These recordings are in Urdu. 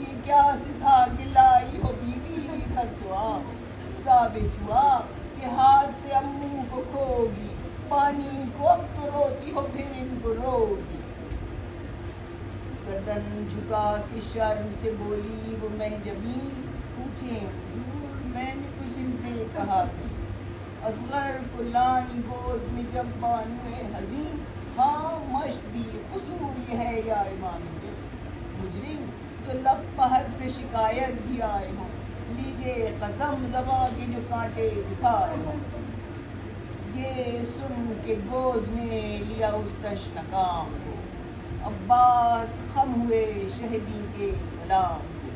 یہ کیا سکھا کے لائی ہو بیوی ادھر تو آپ، ثابت ہوا کہ ہاتھ سے امو کو کھوگی، پانی کو اب تو روتی ہو پھر ان کو روگی۔ گردن جھکا کے شرم سے بولی وہ مہجبی، پوچھیں حضور میں نے کچھ ان سے کہا بھی؟ اصغر کو لائیں گود میں جب بانوے حزین، ہاں مشت دی قصور یہ ہے یا امام دل، مجرم تو لب پہ شکایت بھی آئے ہوں، لیجئے قسم زباں کے جو کانٹے دکھائے ہوں۔ یہ سن کے گود میں لیا اس تشنکام کو، عباس خم ہوئے شہدی کے سلام کو۔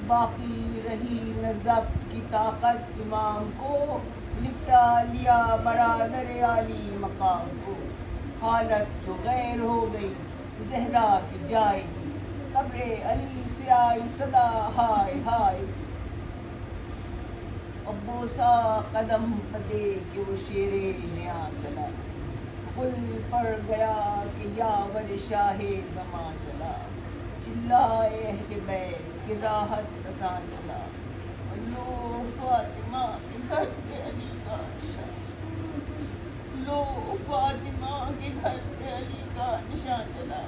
باقی رہی نہ ضبط کی طاقت امام کو، لپٹا لیا برادر عالی مقام کو۔ حالت جو غیر ہو گئی زہرا کی جائے گی، قبر علی سے آئی صدا ہائے ہائے۔ ابوسا قدم پدے کہ وہ شیر نیا چلا، غل پڑ گیا کہ یاور شاہ زماں چلا۔ چلائے اہل بیت کہ راحت رساں چلا، لو فاطمہ کے گھر سے علی کا نشان، لو فاطمہ کے گھر سے علی کا نشان چلا۔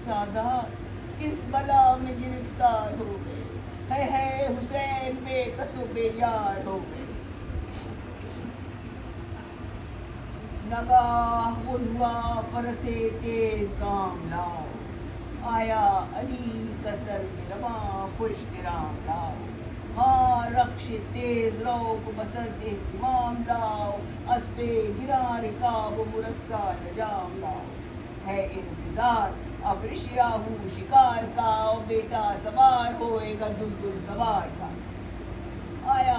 سادات کس بلا میں گرفتار ہو گئے، ہے حسین بے کس و بے یار ہو گئے۔ نگاہ غل ہوا فرس تیز گام لاؤ، آیا علی کا سر رواں خوش درام لاؤ۔ ہاں رخش تیز رو کو بسط اہتمام لاؤ، اسپِ گراں رکاب و مرصع لجام لاؤ۔ ہے انتظار اب رشیاہو شکار کا، بیٹا سوار ہوئے گا دلدل سوار کا۔ آیا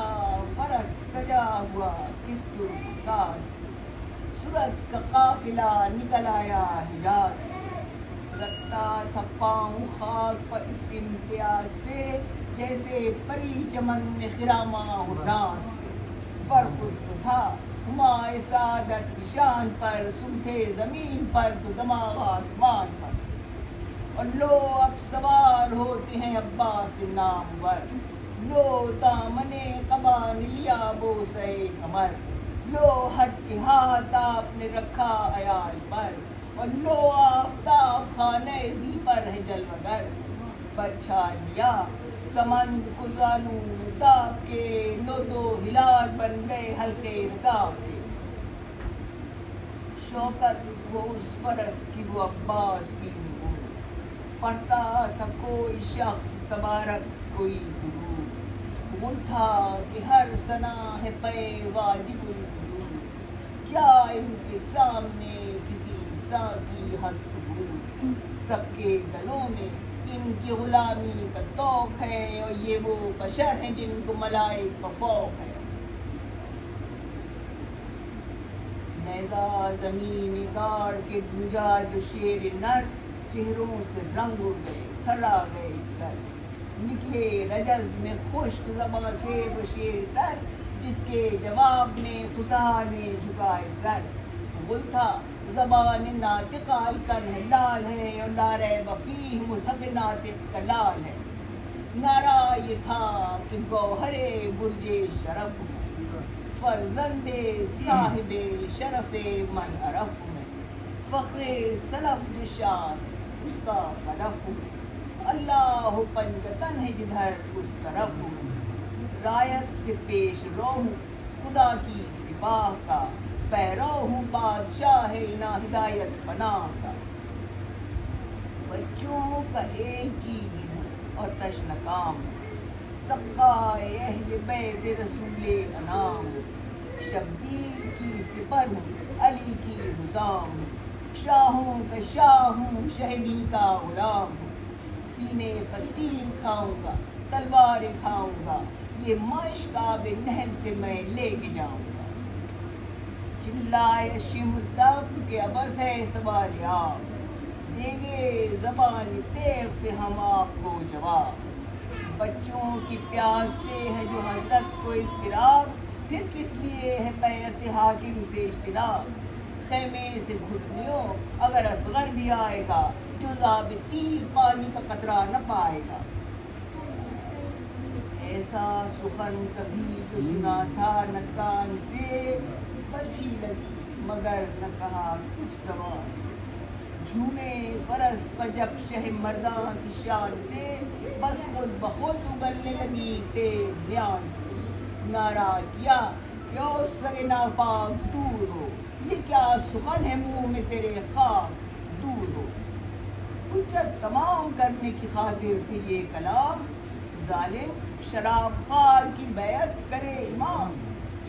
فرس سجا ہوا کس ترکاس سے، صورت کا قافلہ نکل آیا حجاز سے۔ رکھتا تھا پاؤں خاک پر اس امتیاز سے، جیسے پری چمن میں خراماں حراس سے۔ فرق اس کو تھا ہمائے سعادت کی شان پر، سلطے زمین پر تو دماغ آسمان پر۔ اور لو اب سوار ہوتے ہیں عباس نامور، لو دامن قبا نے لیا بوسہ کمر، لو ہٹ کے ہاتھ آپ نے رکھا عیال پر، اور لو آفتاب خانہ زی پر ہے جلوہ گر۔ بچھا لیا سمند کو زانوں میں داب کے، لو دو ہلال بن گئے حلقے رکاب کے۔ شوکت وہ اس فرس کی وہ عباس کی نگون، پڑھتا تھا کوئی شخص تبارک کوئی درود، غل تھا کہ ہر ثنا ہے پے واجب الوجود، کیا ان کے سامنے کسی ساقی ہست بود، سب کے گلوں میں ان کی غلامی کا طوق ہے، اور یہ وہ بشر ہیں جن کو ملائک کا فوق ہے۔ نیزہ زمین میں گاڑ کے گونجا جو شیر نر، چہروں سے رنگ اڑ گئے تھرا گئے گر، نکلے رجز میں خشک زباں سے وہ شیر تر، جس کے جواب میں فصحا نے جھکائے سر۔ غل تھا زبان ناطقہ الکن ہے لال ہے، اور لا ریب فیہ مصحف ناطق کا لال ہے۔ نعرہ یہ تھا کہ گوہر برج شرف میں، فرزند صاحب شرف من عرف میں، فخر سلف جو شان اس کا خلف میں، اللہ پنجتن ہے جدھر اس طرف میں۔ رایت سے پیش رو ہوں خدا کی سپاہ کا، پیرو ہوں بادشاہ انا ہدایت پناہ کا۔ بچوں کا ایک جیوی ہوں اور تشنکام ہوں، سقائے اہل بیت رسول انام ہوں۔ شبیر کی سپر ہوں علی کی حزام ہوں، شاہوں کا شاہ ہوں شہدی کا غلام ہوں۔ سینے پر تیر کھاؤں گا تلوار کھاؤں گا، یہ مشک آب نہر سے میں لے کے جاؤں گا۔ چلائے شمر تب کہ ابس ہے سوال آپ، دیں گے زبان تیغ سے ہم آپ کو جواب۔ بچوں کی پیاس سے ہے جو حضرت کو اضطراب، پھر کس لیے ہے بیعت حاکم سے اجتناب۔ خیمے سے گھٹنیوں اگر اصغر بھی آئے گا، جو ضابط تیر پانی کا قطرہ نہ پائے گا۔ ایسا سخن کبھی جو سنا تھا نہ کان سے، پرچھی لگی مگر نہ کہا کچھ زبان سے۔ جھومے فرس پر جب شہ مرداں کی شان سے، بس خود بخود اگلنے لگی تیغ بیان سے۔ نعرہ کیا کہ او سگ ناپاک دور ہو، یہ کیا سخن ہے منہ میں تیرے خاک دور ہو۔ حجت تمام کرنے کی خاطر تھے یہ کلام، ظالم شراب خوار کی بیعت کرے امام۔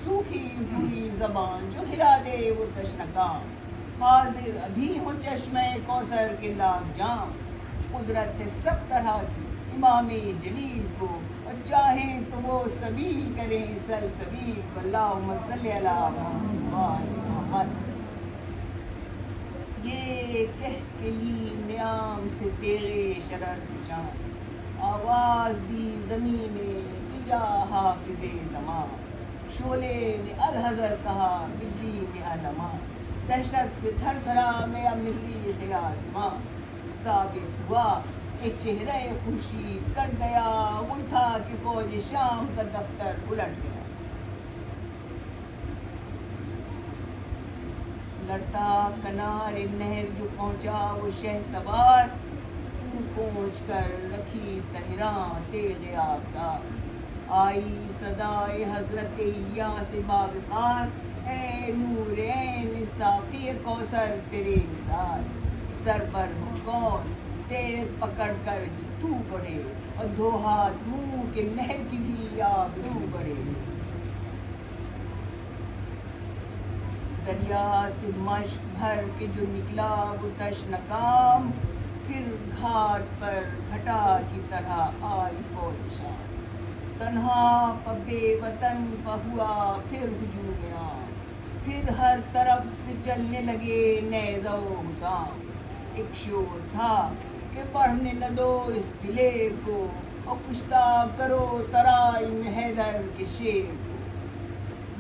سوکھی ہوئی زبان جو ہلا دے وہ تشنکام، حاضر ابھی ہوں چشمہ کوثر کے لاکھ جام۔ قدرت ہے سب طرح کی امام جلیل کو، اور چاہیں تو وہ سبیل کریں سلسبیل۔ اللہم صلی علی محمد و آل محمد۔ یہ کہہ کے لی نیام سے تیغے شرر جان، آواز دی زمین نے کہ یا حافظ زمان۔ شعلے نے الحذر کہا بجلی نے علمان، دہشت سے تھر تھرا گیا مریخ آسمان۔ ثابت ہوا ایک چہرہ خورشید کٹ گیا، وہ تھا کہ فوج شام کا دفتر الٹ گیا۔ لڑتا کنار نہر جو پہنچا وہ شہ سوار، پہنچ کر رکھی تہراں تیغ آبدار۔ آئی صدائے حضرت الیاس باوقار، اے نور عین ساقی کوثر تیرے نثار۔ سر پر ہو کون تیر پکڑ کر ہی تو بڑھے، اور دو ہاتھ منہ کے نہر کی بھی آبرو بڑھے۔ دریا سے مشک بھر کے جو نکلا وہ تشنکام، پھر گھاٹ پر گھٹا کی طرح آئی فوج شام۔ تنہا پہ بے وطن پہ ہوا پھر ہجوم عام، پھر ہر طرف سے چلنے لگے نیزہ و حسام۔ ایک شور تھا کہ بڑھنے نہ دو اس دلیر کو، اور کشتہ کرو ترائی حیدر کے شیر کو۔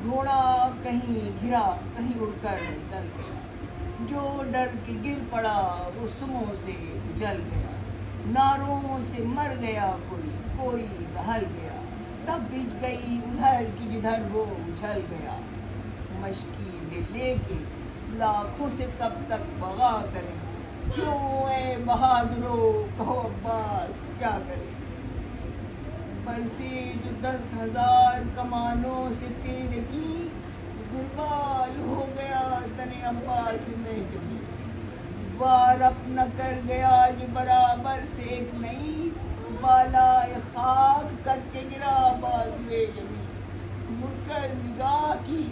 گھوڑا کہیں گھرا کہیں اڑ کر نکل گیا، جو ڈر کے گر پڑا وہ سموں سے جل گیا۔ ناروں سے مر گیا کوئی کوئی دہل گیا، سب بجھ گئی ادھر کی جدھر وہ اچھل گیا۔ مشکیزیں لے کے لاکھوں سے کب تک بغا کریں، کیوں اے بہادرو کہو عباس کیا کریں۔ برسے جو 10,000 کمانوں سے تیر کی، گربال ہو گیا تن عباس میں جبھی۔ وار اپنا کر گیا جو برابر سے ایک نہیں، بالائے خاک کٹ کے گرا بازوئے یمین۔ مڑ کر نگاہ کی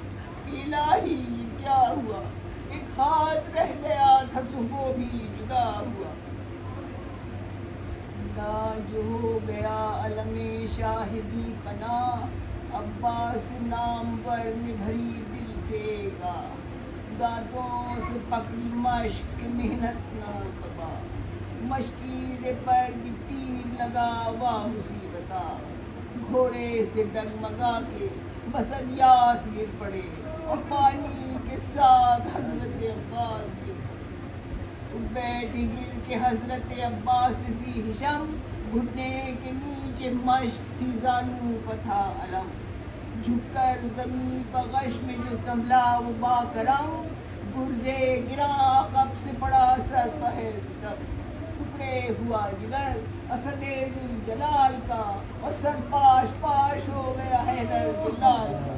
کہ الہی یہ کیا ہوا، ایک ہاتھ رہ گیا تھا سو وہ بھی جدا ہوا۔ جو ہو گیا علم شاہدی پناہ، عباس نامور نے بھری دل سے گاہ۔ دانتوں سے پکڑی مشق محنت نہ تباہ، مشکیزے پر بھی تیر لگا واہ مصیبتا۔ گھوڑے سے ڈگمگا کے بس الیاس گر پڑے، اور پانی کے ساتھ حضرت عباس گر پڑے۔ بیٹھ گر کے حضرت عباس سی ہشم، گھٹنے کے نیچے مشق تھی زانوں پر تھا علم۔ جھک کر زمین پر غش میں جو سنبھلا وہ باکرم، گرزے گراں عقب سے پڑا سر پہ ہے ستم۔ ٹکڑے ہوا جگر اسد ذوالجلال کا، اور سر پاش پاش ہو گیا حیدر کے لال کا۔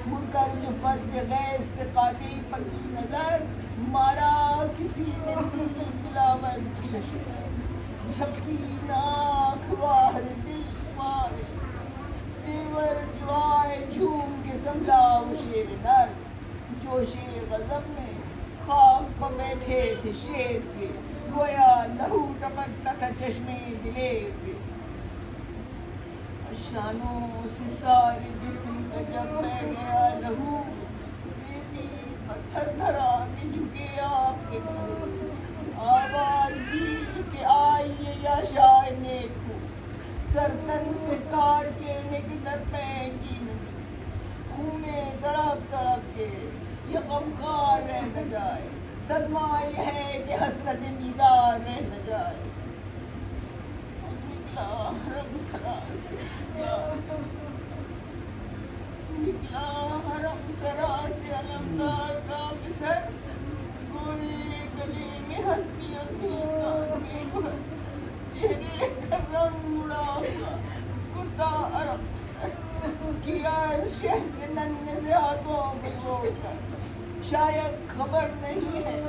مڑ کر جو فرد غیث سے قاتل پکی نظر، مارا کسی نے تیر دلاور کی چشم۔ جھپکی ناک واہ دل مارے دیور جو آئے جھوم کے سنبھلا وہ شیر نر۔ جوش غضب میں خاک پر بیٹھے تھے شیر سے، گویا لہو ٹپکتا تھا چشمے دلیر سے۔ شانوں سے سارے جسم کا جب بہہ گیا لہو، ریتی پتھر دھرا کے جھکے آپ کے لہو۔ آواز دی کہ آئیے یا شاہ نیک ہو، سر تن سے کاٹ لینے کی درپے کی ندی۔ خون میں تڑپ تڑپ کے یہ غمخوار رہ نہ جائے، صدمہ یہ ہے کہ حسرت دیدار رہ نہ جائے۔ نکلا حرم سرا سے، نکلا حرم سرا سے علمدار کا پسر، گورے گلے میں حسنیت تھی کانے بھر، چہرے کا رنگ اڑا ہوا کرتا عرب کیا شہ سے ننھے سے ہاتھوں کو جوڑ کر، شاید خبر نہیں ہے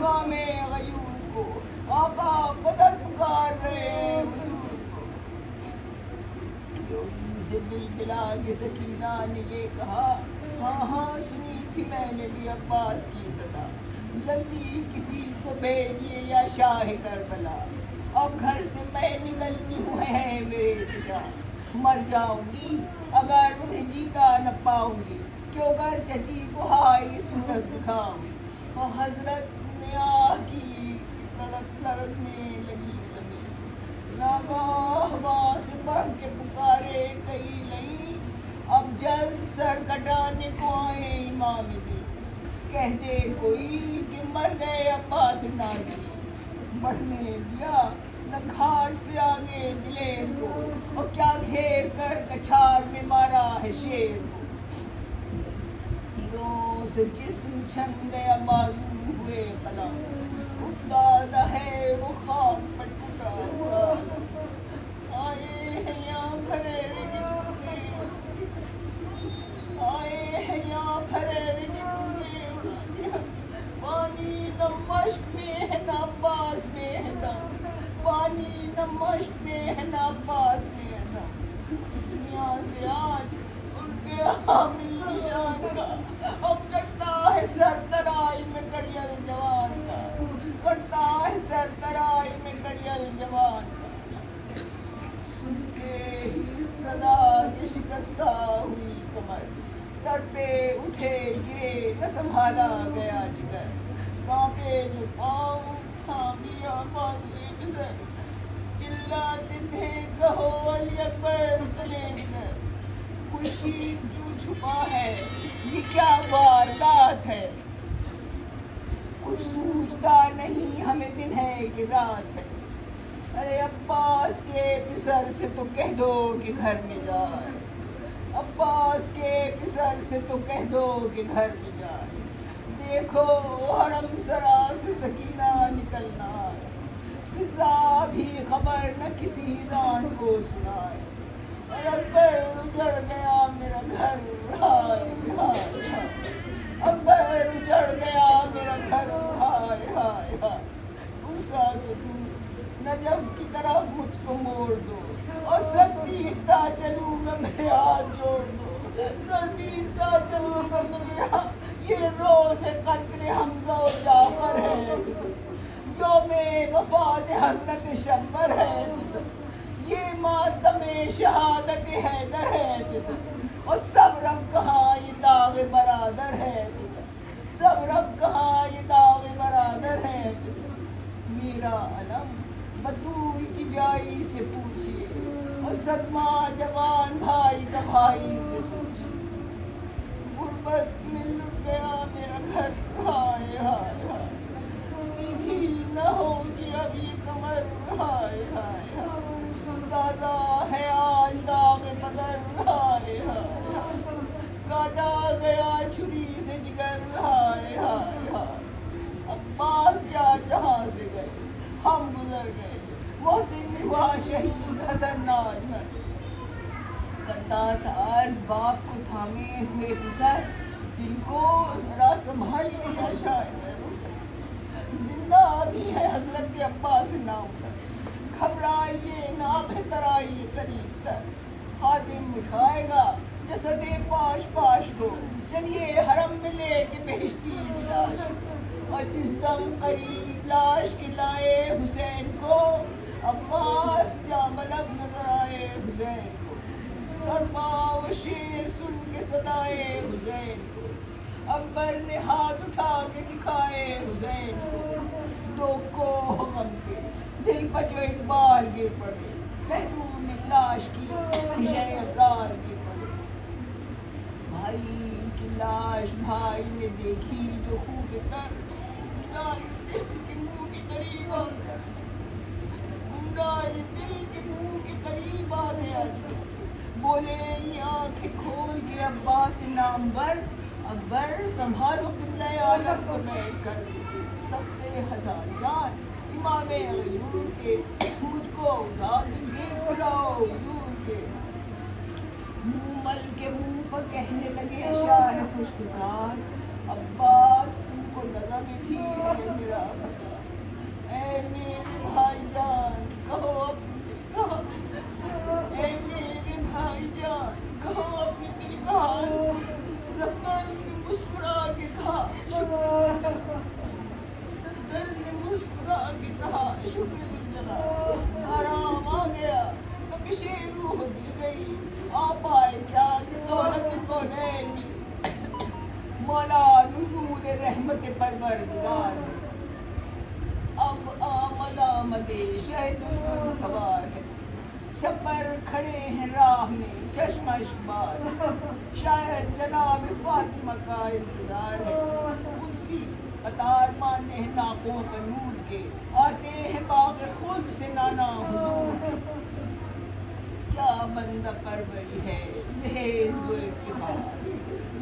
غام غیور کو، آقا بدر پکار رہے ہیں حضور کو۔ ڈوئی سے بلبلا کے سکینہ نے یہ کہا، ہاں ہاں سنی تھی میں نے بھی عباس کی صدا، جلدی کسی کو بھیجیے یا شاہ کربلا، اب گھر سے میں نکلتی ہوں ہے میرے چچا، مر جاؤں گی اگر انہیں جیتا نہ پاؤں گی، کیوں کر چچی کو ہائی صورت دکھاؤں، اور حضرت نے آہ کی تڑپ لرزنے لگی زمین، ناگاہ وہاں سے بڑھ کے پکارے کئی لئی، اب جلد سر کٹانے کو آئے امام دین، کہہ دے کوئی کہ مر گئے عباس نازنین، بڑھنے دیا نہ گھاٹ سے آگے دلیر کو، اور کیا گھیر کر کچھار میں مارا ہے شیر کو، تیروں سے جسم چھن گیا بازو ہوئے قلم، افتادہ ہے وہ خاک پر ٹوٹا ہوا علم، آئے ہیں یہاں بھرے ٹکڑے آئے ہیں یہاں بھرے ٹکڑے اڑا دیا، پانی دمشق میں ہے نہ عباس میں ہے دم، پانی دمشق میں ہے نہ عباس میں ہے دم، دنیا سے آج ان کے حامل نشان کا، اب کٹتا ہے سر ترائی میں کڑیل جوان کا، کٹتا ہے سر ترائی میں کڑیل جوان کا، سن کے ہی صدا کے شکستہ ہوئی کمر، تڑپے اٹھے گرے نہ سنبھالا گیا جگر، کانپے جو پاؤں تھام لیا باندھے بسر، چلاتے تھے کہو علی اکبر چلے جگر، خورشید کیوں چھپا ہے یہ کیا واردات ہے، کچھ سوچتا نہیں ہمیں دن ہے کہ رات ہے، ارے عباس کے پسر سے تو کہہ دو کہ گھر میں جائے، عباس کے پسر سے تو کہہ دو کہ گھر میں جائے، دیکھو حرم سرا سے سکینہ نکلنا ہے، فضا بھی خبر نہ کسی دان کو سنائے، اکبر اجڑ گیا میرا گھر ہائے ہائے ہائے، اکبر اجڑ گیا میرا گھر ہائے ہائے ہائے، عرصہ تو دور نجف کی طرف مجھ کو موڑ دو، اور سر پیٹتا چلوں گا میرے ہاتھ جوڑ دو، سر پیٹتا چلوں گا میرے ہاتھ، یہ روز قتل حمزہ و جعفر ہے یوم وفات حضرت شمبر ہے یہ ماتم شہادت حیدر ہے اور سب رب کہاں یہ داغ برادر ہے سب رب کہاں یہ داغ برادر ہے میرا علم بطول کی جائی سے پوچھئے اور صدمہ جوان بھائی کا بھائی سے پوچھئے غربت میں لٹ گیا میرا گھر ہائے ہائے ہائے سیدھی نہ ہوگی اب یہ کمر ہائے ہائے ہائے تازہ ہے آج داغ بدر ہائے ہائے کاٹا گیا چھری سے جگر ہائے ہائے ہائے عباس کیا جہاں سے گئے ہم گزر گئے محسن میں ہوا شہید حسن ناجمن کرتا تھا عرض باپ کو تھامے ہوئے پسر دل کو ذرا سنبھال لیا شاید زندہ بھی ہے حضرت عباس نام پر گھبرائیے نہ بہتر آئیے قریب تر خادم اٹھائے گا جسد پاش پاش کو چلیے حرم میں لے کے بہشتی لاش اور جس دم قریب لاش کے لائے حسین کو عباس جاملب نظر آئے حسین کو تڑپا وہ شیر سن کے صدائے حسین کو اکبر نے ہاتھ اٹھا کے دکھائے حسین کو دو کو غم کے دل پر جو ایک بار گر پڑے محدود لاش کی خشے ابرار گر پڑے بھائی کی لاش بھائی نے دیکھی جو خوب تر دل کے منہ کی قریب آ گیا ٹھنڈائے دل کے منہ کے قریب آ گیا جی. بولے یہ آنکھیں کھول کے عباس نامور اکبر سنبھالو قبلہ عالم کو میں کر سب پہ ہزار جان امام غیور کے مجھ کو اڑا دیں اڑاؤ یور کے. منہ مل کے منہ پر کہنے لگے شاہ خوشگزار عباس تم کو نظم بھی ہے میرا خدا. اے میرے بھائی جان کہو اپنی کہانی. اے میرے بھائی جان کہو اپنی میری کہانی. سفر نے مسکرا کے کہا شکر. سفر نے مسکرا کے کہا شکر دل آرام آ گیا. تپش روح دل گئی. آ پائے کیا کہ دولت کونین ملی. مولا نزول رحمت پروردگار. اب آمد شہد الگل سوار ہے. شپر کھڑے ہیں راہ میں چشمہ اشکبار. شاید جناب فاطمہ کا انتظار ہے. قدسی قطار مانے ہیں ناقوں پر نور کے. آتے ہیں باغ خلد سے نانا حضور. کیا بندہ پروری ہے زہیز و افتخار.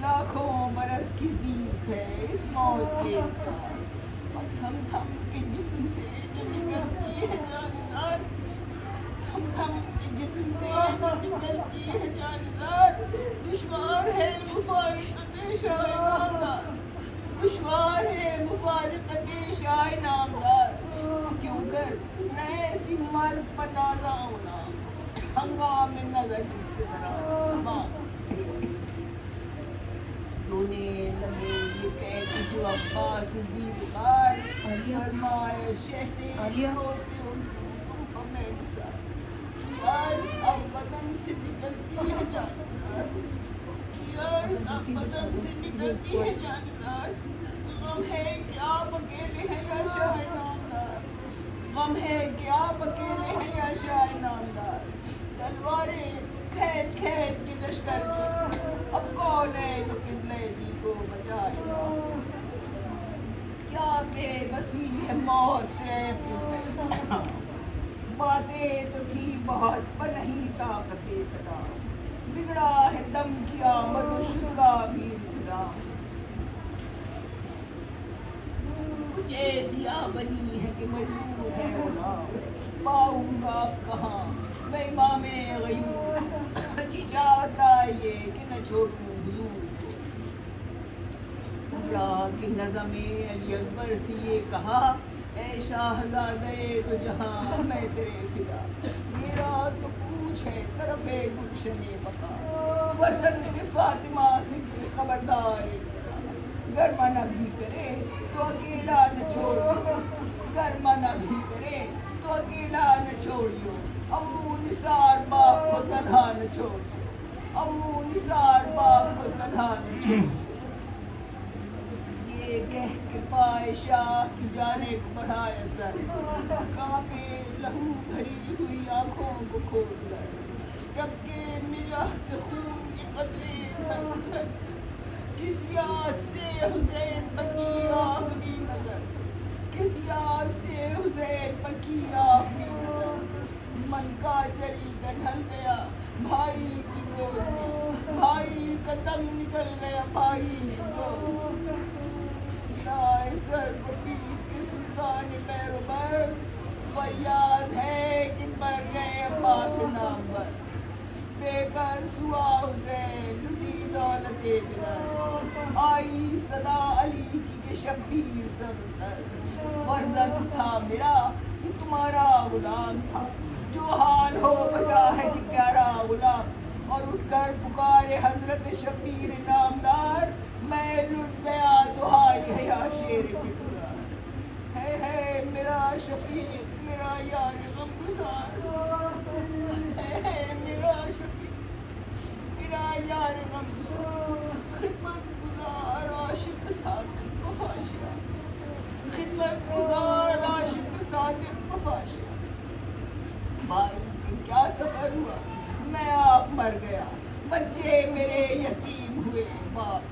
لاکھوں برس کی زیست ہے اس موت کے انسان. اور تھم تھم کے جسم سے جب نکلتی ہے جاندار. تھم تھم کے جسم سے جب نکلتی ہے جاندار. دشوار ہے مفارقت شاہ نامدار. دشوار ہے مفارقت شاہ نامدار. کیوں کر نئے سمال پتازاں ہونا ہنگام نظر جس کے ذرا رونے لگے یہ کہہ کے جو عباس زیر بار. فرمائے شہر روتے ہو تم کو میں نثار. عرض اب بدن سے نکلتی ہے جاندار. عرض اب بدن سے نکلتی ہے جاندار. غم ہے کہ آپ اکیلے ہیں یا شاہ نامدار. غم ہے کہ آپ اکیلے ہیں یا شاہ نامدار. تلواریں کھینچ کھینچ کے لشکر کی. اب کون ہے جو قبلہ دی کو بچائے گا. کیا بے بسی ہے موت سے پوچھا. باتیں تو تھی بہت پر نہیں طاقت فدا. بگڑا ہے دم کی آمد و شد کا بھی انتظام. کچھ ایسی بنی ہے کہ مجبور ہے غلام. پاؤں گا اب کہاں میں امام غیور. جی چاہتا یہ کہ نہ چھوڑوں حضور کو. گھبرا کے نظم علی اکبر سے یہ کہا اے شاہزادے دو جہاں میں تیرے فدا. میرا تو کوچ ہے طرف گلشن بقا. فرزند فاطمہ سے خبردار گر منع بھی کرے تو اکیلا نہ چھوڑو. گر منع بھی کرے تو اکیلا نہ چھوڑیو. امو نثار باپ کو تنہا نہ چھوڑیو. امو نثار باپ کو تنہا نہ چھوڑیو. یہ کہہ کے پائے شاہ کی جانب بڑھایا سر. کانپے لہو بھری ہوئی آنکھوں کو کھول کر. جب کہ نگاہ سے خون کے قطرے بھر کر. کس یاد سے حسین پکی آخری نظر. کس یاد سے حسین پکی آخری نظر. من کا چری کا ڈھل گیا بھائی کی گود میں. بھائی کا دم نکل گیا بھائی کی گود میں. شاہ سر کو پیٹ کے سلطان بیروبر. فریاد ہے کہ مر گئے عباس نامور. بے کس ہوا حسین لٹی دولت بدر. آئی صدا علی کی کہ شبیر سرور. فرزند تھا میرا یہ تمہارا غلام تھا. جو حال ہو بجا ہے کہ پیارا غلام. اور اٹھ کر پکارے حضرت شبیر نامدار. میں لٹ گیا دہائی ہے یا شیر پٹگار. ہے میرا شفیق میرا یار غمگسار. ہے میرا شفیق میرا یار غمگسار. خدمت گزار عاشق صادق وفاشیہ. خدمت گزار عاشق صادق وفاشیہ. بھائی کہ کیا سفر ہوا میں آپ مر گیا. بچے میرے یتیم ہوئے باپ